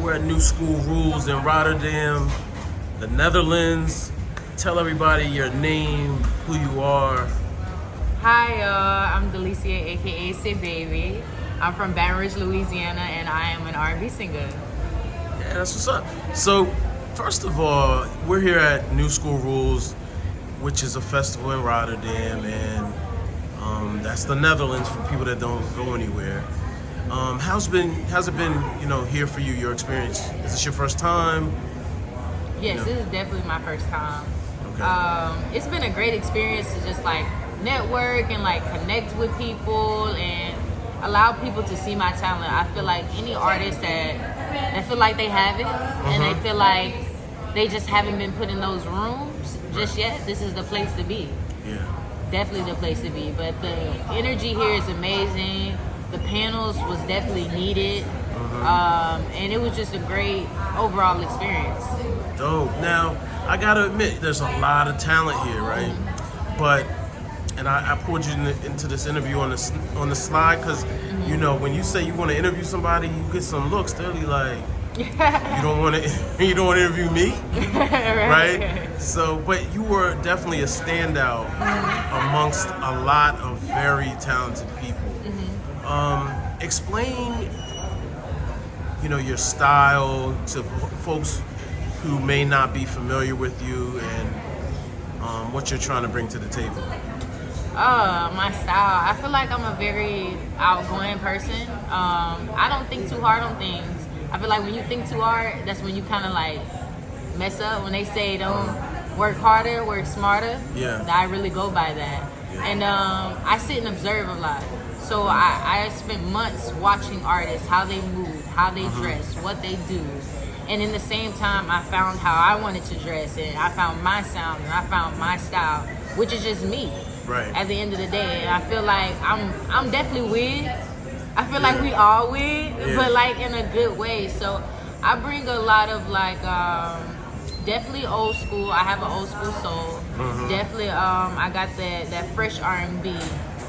We're at New School Rules in Rotterdam, the Netherlands. Tell everybody your name, who you are. Hi, I'm Delicia, aka Say Baby. I'm from Baton Rouge, Louisiana, and I am an R&B singer. Yeah, that's what's up. So, first of all, we're here at New School Rules, which is a festival in Rotterdam, and that's the Netherlands for people that don't go anywhere. How's it been, here for you, your experience? Is this your first time? Yes, this is definitely my first time. Okay. It's been a great experience to just like network and like connect with people and allow people to see my talent. I feel like any artist that feel like they have it and they feel like they just haven't been put in those rooms just yet, this is the place to be. Yeah. Definitely the place to be. But the energy here is amazing. The panels was definitely needed. And it was just a great overall experience. Dope. Now, I gotta admit, there's a lot of talent here, right? And I pulled you into this interview on the slide because, when you say you want to interview somebody, you get some looks. They're like, you don't want to interview me, right? So, but you were definitely a standout amongst a lot of very talented people. Explain, your style to folks who may not be familiar with you and what you're trying to bring to the table. My style. I feel like I'm a very outgoing person. I don't think too hard on things. I feel like when you think too hard, that's when you kind of like mess up. When they say don't work harder, work smarter, I really go by that. And I sit and observe a lot. So I spent months watching artists, how they move, how they dress, what they do. And in the same time, I found how I wanted to dress, and I found my sound, and I found my style, which is just me. Right. At the end of the day, and I feel like I'm definitely weird. I feel like we all weird, but like in a good way. So I bring a lot of like definitely old school. I have an old school soul. Definitely, I got that fresh R&B,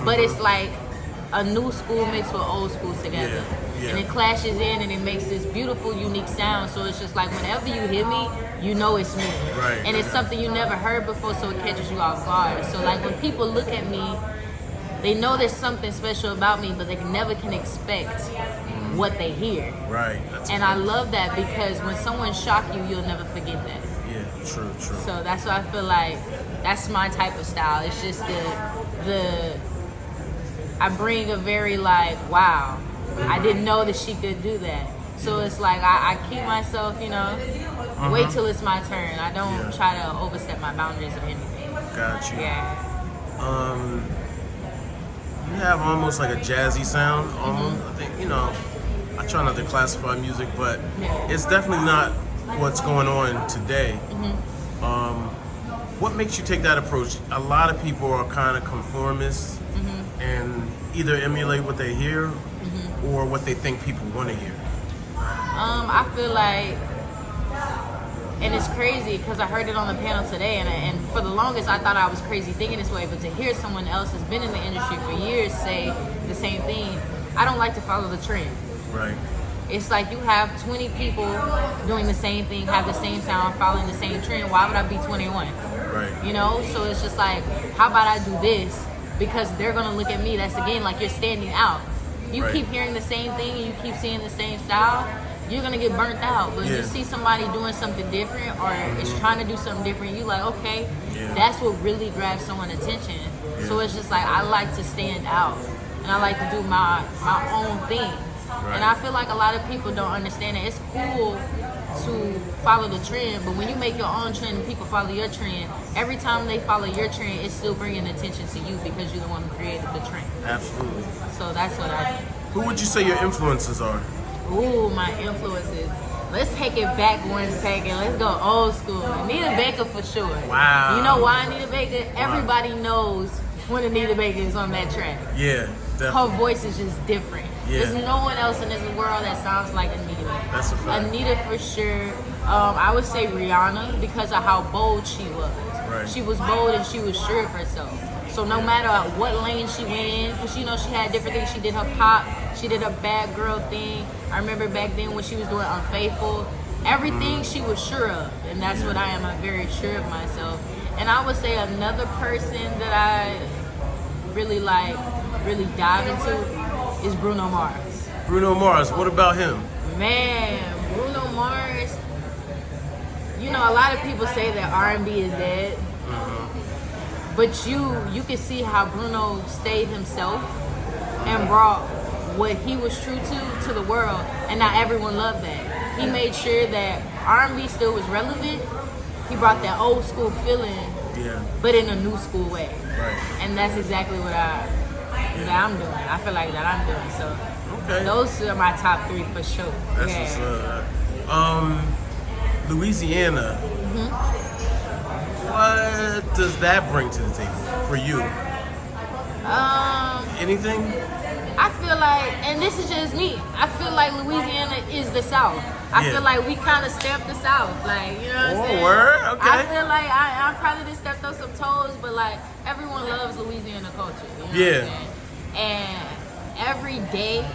but it's like a new school mixed with old school together. And it clashes in and it makes this beautiful, unique sound. So it's just like whenever you hear me, you know it's me. Right. And it's something you never heard before, so it catches you off guard. So like when people look at me, they know there's something special about me, but they never can expect what they hear. Right. And I love that because when someone shock you, you'll never forget that. Yeah, true. So that's why I feel like that's my type of style. It's just I bring a very like, wow, I didn't know that she could do that. So it's like I keep myself, wait till it's my turn. I don't try to overstep my boundaries or anything. Got you. Yeah. You have almost like a jazzy sound, almost. I think, I try not to classify music, but it's definitely not what's going on today. What makes you take that approach? A lot of people are kind of conformists and either emulate what they hear or what they think people want to hear. I feel like, and it's crazy because I heard it on the panel today, and for the longest I thought I was crazy thinking this way, but to hear someone else that's been in the industry for years say the same thing, I don't like to follow the trend. Right. It's like you have 20 people doing the same thing, have the same sound, following the same trend. Why would I be 21? Right. So it's just like, how about I do this? Because they're gonna look at me. That's again like you're standing out. You keep hearing the same thing and you keep seeing the same style, you're gonna get burnt out. But you see somebody doing something different or is trying to do something different, you like, okay, that's what really grabs someone's attention. So it's just like I like to stand out and I like to do my own thing. And I feel like a lot of people don't understand it. It's cool to follow the trend, but when you make your own trend and people follow your trend, every time they follow your trend, it's still bringing attention to you because you're the one who created the trend. Absolutely. So that's what I do. Who would you say your influences are? Ooh, my influences. Let's take it back 1 second. Let's go old school. Anita Baker for sure. Wow. You know why Anita Baker? Everybody knows when Anita Baker is on that track. Yeah, definitely. Her voice is just different. Yeah. There's no one else in this world that sounds like Anita. That's a fact. Anita for sure. I would say Rihanna because of how bold she was. Right. She was bold and she was sure of herself. So no matter what lane she went in, because she had different things. She did her pop, She did a Bad Girl thing. I remember back then when she was doing Unfaithful. Everything she was sure of, and that's what I am. I'm very sure of myself. And I would say another person that I really dive into is Bruno Mars. Bruno Mars, what about him? Man, Bruno Mars. You know, a lot of people say that R&B is dead, but you can see how Bruno stayed himself and brought what he was true to the world, and not everyone loved that. He made sure that R&B still was relevant. He brought that old school feeling, but in a new school way. Right. And that's exactly what I'm doing. I feel like that I'm doing. So Okay. those are my top 3 for sure. That's what's Louisiana. What does that bring to the table for you? Anything? I feel like, and this is just me, I feel like Louisiana is the South. I feel like we kind of stepped the South, like, you know what I'm saying? Word? Okay. I feel like I probably just stepped on some toes, but like everyone loves Louisiana culture. You know what I'm saying? And every day,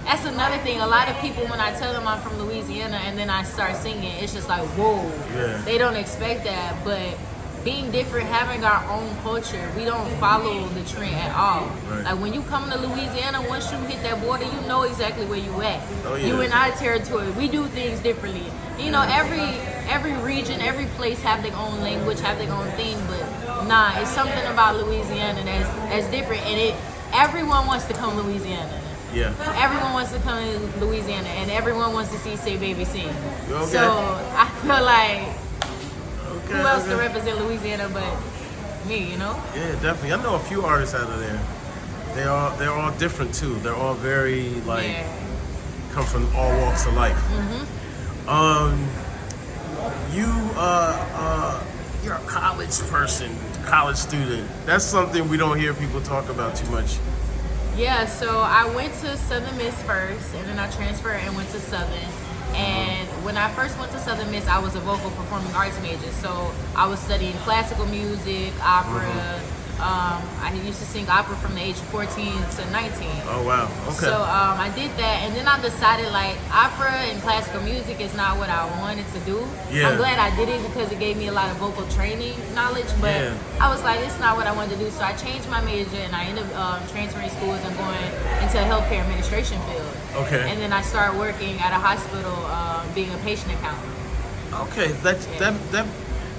that's another thing. A lot of people, when I tell them I'm from Louisiana and then I start singing, it's just like, whoa. Yeah. They don't expect that, but being different, having our own culture, we don't follow the trend at all. Right. Like when you come to Louisiana, once you hit that border, you know exactly where you at. Oh, yeah. You in our territory. We do things differently. You know, every region, every place have their own language, have their own thing, but nah, it's something about Louisiana that's different, and everyone wants to come to Louisiana. Yeah. Everyone wants to come to Louisiana, and everyone wants to see Say Baby sing. Okay. So I feel like who else to Okay. represent Louisiana but me, you know? Yeah, definitely. I know a few artists out of there. They're all different too. They're all very come from all walks of life. You're a college person, college student. That's something we don't hear people talk about too much. Yeah, so I went to Southern Miss first, and then I transferred and went to Southern. And when I first went to Southern Miss, I was a vocal performing arts major. So I was studying classical music, opera. I used to sing opera from the age of 14 to 19. Oh, wow. Okay. So I did that, and then I decided like opera and classical music is not what I wanted to do. Yeah. I'm glad I did it because it gave me a lot of vocal training knowledge, but I was like, it's not what I wanted to do. So I changed my major, and I ended up transferring schools and going into a healthcare administration field. Okay. And then I started working at a hospital, being a patient accountant. Okay, that.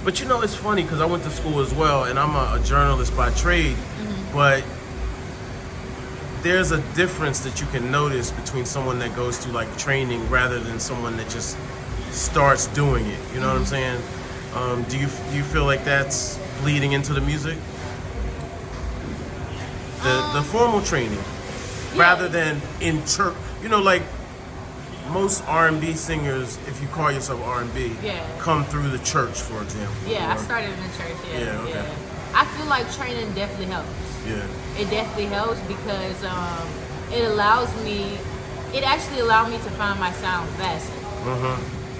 But you know, it's funny because I went to school as well, and I'm a journalist by trade. But there's a difference that you can notice between someone that goes through like training rather than someone that just starts doing it. You know what I'm saying? Do you feel like that's bleeding into the music? The formal training, rather than in church. You know, like most R&B singers, if you call yourself R&B, come through the church, for example. Yeah, I started in the church. Okay. I feel like training definitely helps. Yeah. It definitely helps because it actually allowed me to find my sound faster.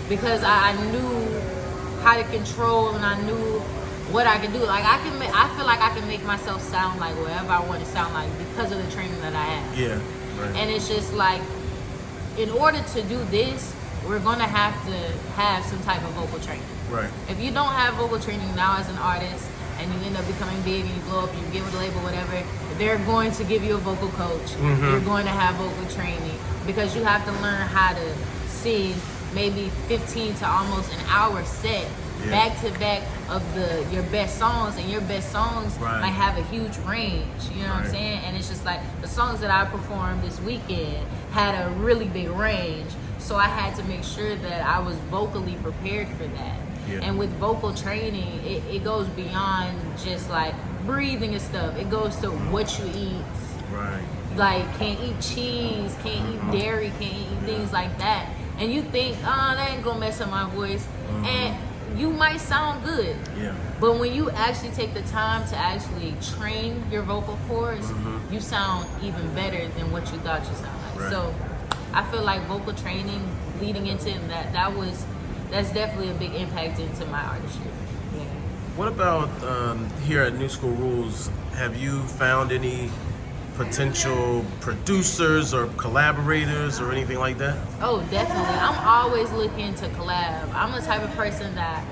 Because I knew how to control, and I knew what I could do. Like I feel like I can make myself sound like whatever I want to sound like because of the training that I have. Yeah. Right. And it's just like, in order to do this, we're gonna have to have some type of vocal training. Right. If you don't have vocal training now as an artist, and you end up becoming big and you blow up, you get with a label, whatever, they're going to give you a vocal coach. You're going to have vocal training because you have to learn how to sing maybe 15 to almost an hour set back to back of your best songs, and your best songs might have a huge range, you know what I'm saying? And it's just like the songs that I performed this weekend had a really big range, so I had to make sure that I was vocally prepared for that. And with vocal training, it goes beyond just like breathing and stuff. It goes to what you eat. Right. Like, can't eat cheese, can't eat dairy, can't eat things like that. And you think, that ain't gonna mess up my voice. And you might sound good. Yeah. But when you actually take the time to actually train your vocal cords, you sound even better than what you thought you sound like. Right. So I feel like vocal training leading into that's definitely a big impact into my artistry. What about here at New School Rules? Have you found any potential producers or collaborators or anything like that? Oh, definitely. I'm always looking to collab. I'm the type of person that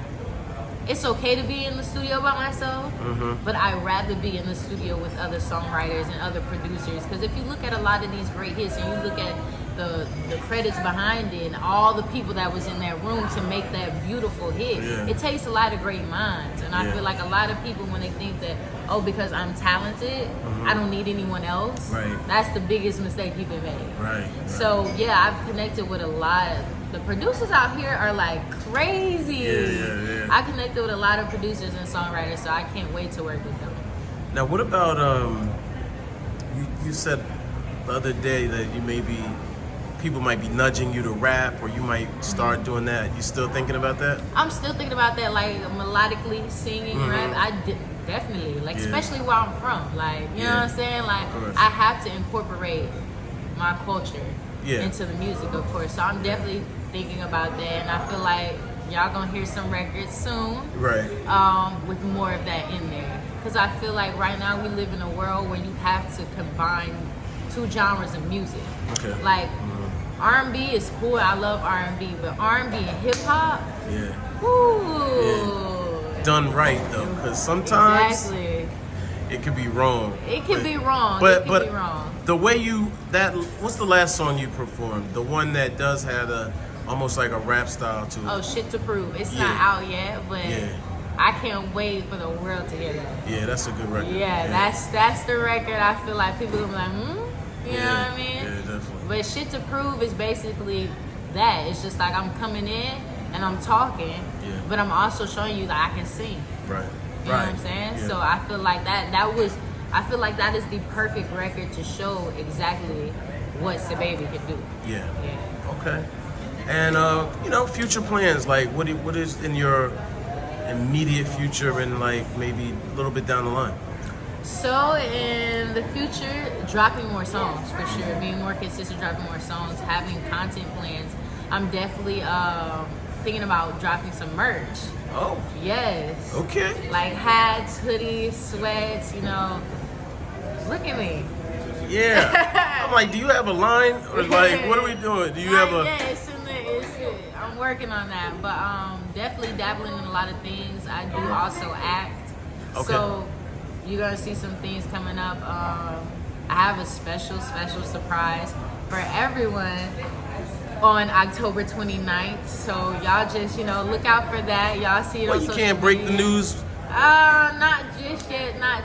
it's okay to be in the studio by myself, but I'd rather be in the studio with other songwriters and other producers. Because if you look at a lot of these great hits and you look at the credits behind it and all the people that was in that room to make that beautiful hit, it takes a lot of great minds. And I feel like a lot of people, when they think that, oh, because I'm talented, I don't need anyone else, that's the biggest mistake you can make. So yeah, I've connected with a lot. The producers out here are like crazy. I connected with a lot of producers and songwriters, so I can't wait to work with them. Now, what about you said the other day that people might be nudging you to rap, or you might start doing that. You still thinking about that? I'm still thinking about that, like melodically singing rap. Definitely, like especially where I'm from, like you know what I'm saying. Like I have to incorporate my culture into the music, of course. So I'm definitely thinking about that, and I feel like y'all gonna hear some records soon, with more of that in there. Because I feel like right now we live in a world where you have to combine two genres of music. Like R&B is cool. I love R&B, but R&B and hip hop, done right though, because sometimes it could be wrong. It can be wrong. But be wrong. The way what's the last song you performed? The one that does have almost like a rap style to it. Oh, Shit to Prove. It's not out yet, but I can't wait for the world to hear that. Yeah, that's a good record. That's the record. I feel like people will be like, you know what I mean? Yeah, definitely. But Shit to Prove is basically that. It's just like I'm coming in and I'm talking, but I'm also showing you that I can sing. You know what I'm saying? So I feel like I feel like that is the perfect record to show exactly what SaBaby can do. Okay. And future plans, like what is in your immediate future and like maybe a little bit down the line? So in the future, dropping more songs for sure, being more consistent, dropping more songs, having content plans. I'm definitely thinking about dropping some merch. Oh. Yes. Okay. Like hats, hoodies, sweats, Look at me. Yeah. I'm like, do you have a line? Or like, what are we doing? Do you have a... Yeah, I'm working on that. But definitely dabbling in a lot of things. I do also act. So you're going to see some things coming up. I have a special surprise for everyone on October 29th. So y'all just, look out for that. Y'all see it on social media. You can't break the news. Not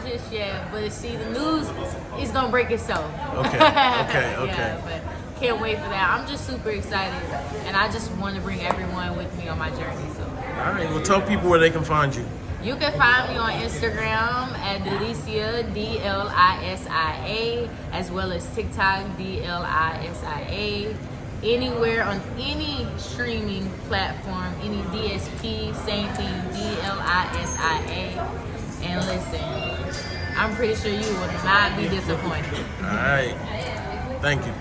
just yet. But see, the news is gonna break itself. Okay. Yeah, but can't wait for that. I'm just super excited, and I just want to bring everyone with me on my journey. So. All right. Well, tell people where they can find you. You can find me on Instagram at Delisia, DLISIA, as well as TikTok, DLISIA. Anywhere on any streaming platform, any DSP, same thing, DLISIA. And listen, I'm pretty sure you will not be disappointed. All right. Thank you.